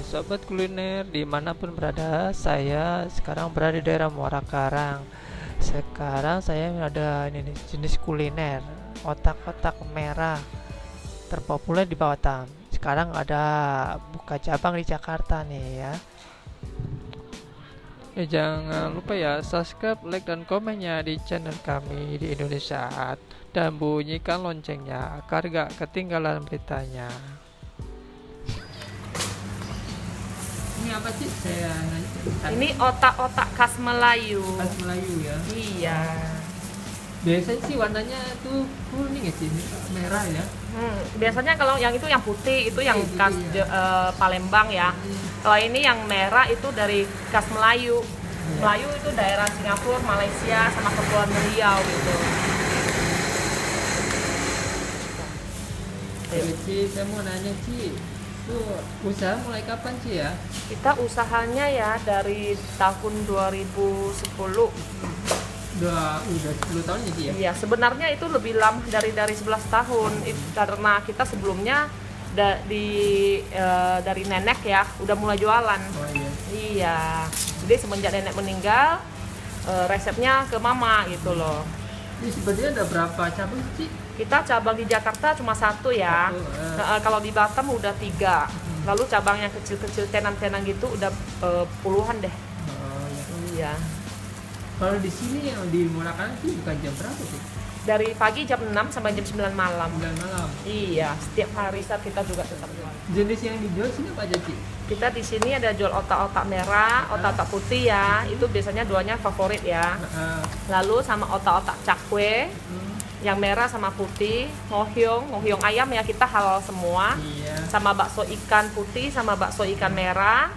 Sobat kuliner dimanapun berada, saya sekarang berada di daerah Muara Karang. Sekarang saya ada ini nih, jenis kuliner otak-otak merah terpopuler di Batam. Sekarang ada buka cabang di Jakarta nih ya. Jangan lupa ya subscribe, like dan komennya di channel kami di Indonesia Art dan bunyikan loncengnya agar gak ketinggalan beritanya. Ini apa sih? Saya nanya. Ini otak-otak khas Melayu. Khas Melayu ya. Iya. Biasanya sih warnanya tuh kuning ya sih, merah ya. Biasanya kalau yang itu yang putih itu yang Itu khas iya. Palembang ya. Kalau ini yang merah itu dari khas Melayu. Iya. Melayu itu daerah Singapura, Malaysia sama Kepulauan Riau gitu. Oke, Ci, saya mau nanya Ci, tuh usaha mulai kapan Ci ya? Kita usahanya ya dari tahun 2010. Udah 10 tahun ya Ci ya? Iya, sebenarnya itu lebih lama dari 11 tahun. Karena kita sebelumnya dari nenek ya udah mulai jualan. Oh iya. Iya. Jadi semenjak nenek meninggal resepnya ke mama gitu loh. Ini sebenarnya ada berapa cabang Ci? Kita cabang di Jakarta cuma satu ya. Satu, Kalau di Batam udah 3. Lalu cabang yang kecil-kecil tenan-tenan gitu udah puluhan deh. Oh iya. Iya. Kalau di sini yang di Murakan sih bukan jam berapa sih? Dari pagi jam 6 sampai jam 9 malam. 9 malam. Iya, setiap hari saat kita juga tetap jual. Jenis yang dijual sini apa aja Ci? Kita di sini ada jual otak-otak merah, otak-otak putih ya. Itu biasanya duanya favorit ya. Lalu sama otak-otak cakwe, yang merah sama putih, ngohyong ayam ya kita halal semua. Iya. Sama bakso ikan putih, sama bakso ikan merah,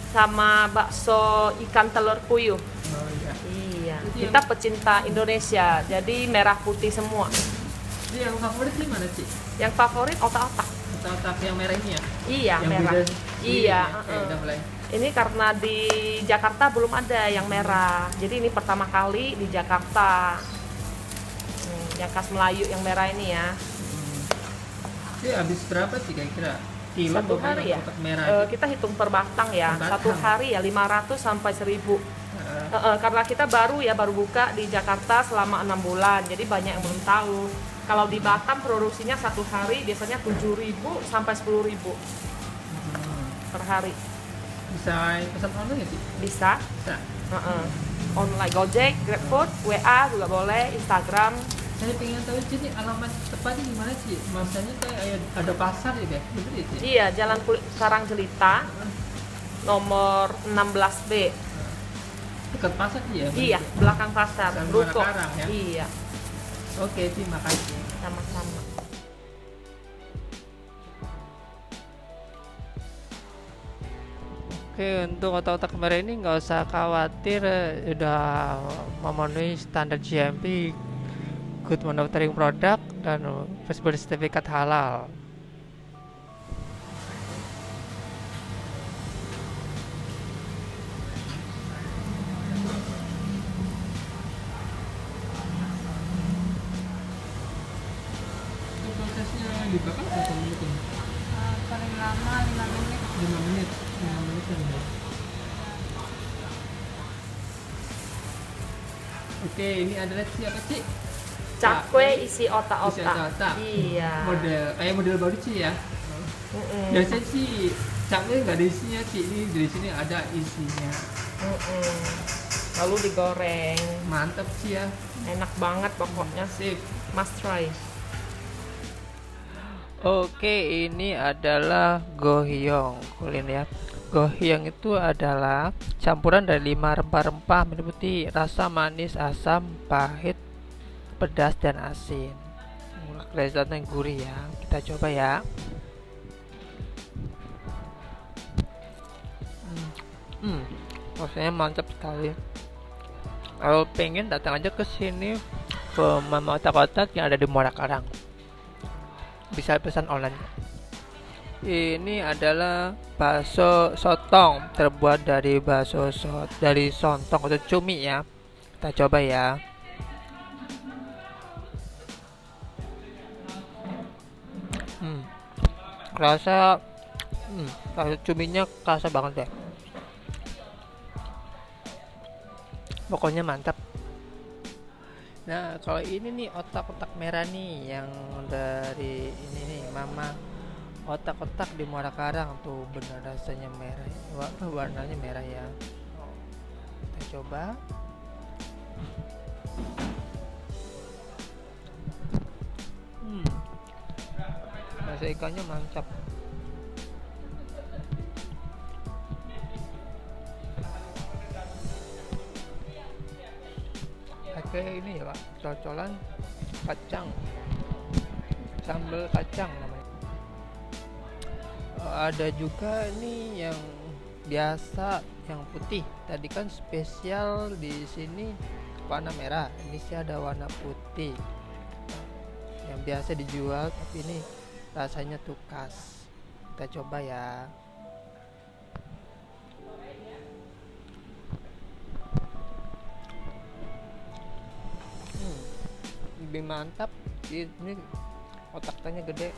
sama bakso ikan telur puyuh. Oh iya. Iya, Itu kita pecinta Indonesia, jadi merah putih semua. Itu yang favorit sih mana Ci? Yang favorit otak-otak. Otak-otak yang merah ini ya? Iya, Yang merah. beda Iya, Oke, udah mulai. Ini karena di Jakarta belum ada yang merah, jadi ini pertama kali di Jakarta. Yang khas Melayu yang merah ini ya. Itu habis berapa sih kira-kira? Kilo Satu berapa hari ya. otak merah? Kita hitung per batang ya. Per batang. Satu hari ya 500 sampai 1000. Heeh. Karena kita baru buka di Jakarta selama 6 bulan, jadi banyak yang belum tahu. Kalau di Batam produksinya satu hari biasanya 7.000 sampai 10.000 per hari. Bisa pesan online nggak sih? Bisa. Bisa. Online Gojek, GrabFood, WA juga boleh, Instagram. Saya pengen tahu sih nih alamat tepatnya di mana sih? Maksudnya kayak ada pasar ya deh, bener ya sih? Iya, Jalan Karang Jelita, nomor 16B. Dekat pasar sih ya? Iya, belakang pasar, Pasar Muara ruko. Karang ya? Iya, Oke, terima kasih. sama-sama. Oke, untuk otak-otak merah ini nggak usah khawatir, udah memenuhi standar GMP, Good Manufacturing Product, dan bersertifikat halal. Itu prosesnya dibakar berapa menit ini? Paling lama 5 menit. 5 menit, 5 menit ya. Oke, ini adalah siapa sih? Cakwe isi Isi otak-otak. otak-otak. Iya. Model baru sih ya. Mm-mm. Biasanya sih cakwe nggak ada isinya sih, ini dari sini ada isinya. Mm-mm. Lalu digoreng. Mantap sih ya. Enak banget pokoknya. Sip. Must try. Oke, ini adalah gohyong kuliner ya. Gohyong itu adalah campuran dari 5 rempah-rempah meliputi rasa manis, asam, pahit, pedas, dan asin. Kelihatan gurih ya. Kita coba ya. Rasanya mantap sekali. Kalau pengen datang aja ke sini ke Mama Otak-Otak yang ada di Muara Karang. Bisa pesan online. Ini adalah bakso sotong terbuat dari dari sontong atau cumi ya. Kita coba ya. Rasa Cuminya kerasa banget deh. Pokoknya mantap. Nah, kalau ini nih otak-otak merah nih yang dari ini nih Mama. Otak-otak di Muara Karang tuh bener rasanya merah. Warnanya merah ya. Kita coba. Rasa ikannya mantap. Pakai ini ya Pak, cocolan kacang, sambal kacang namanya. Ada juga nih yang biasa, yang putih. Tadi kan spesial di sini warna merah, ini sih ada warna putih. Yang biasa dijual, tapi ini rasanya tuh khas. Kita coba ya. Lebih mantap ini, otaknya gede.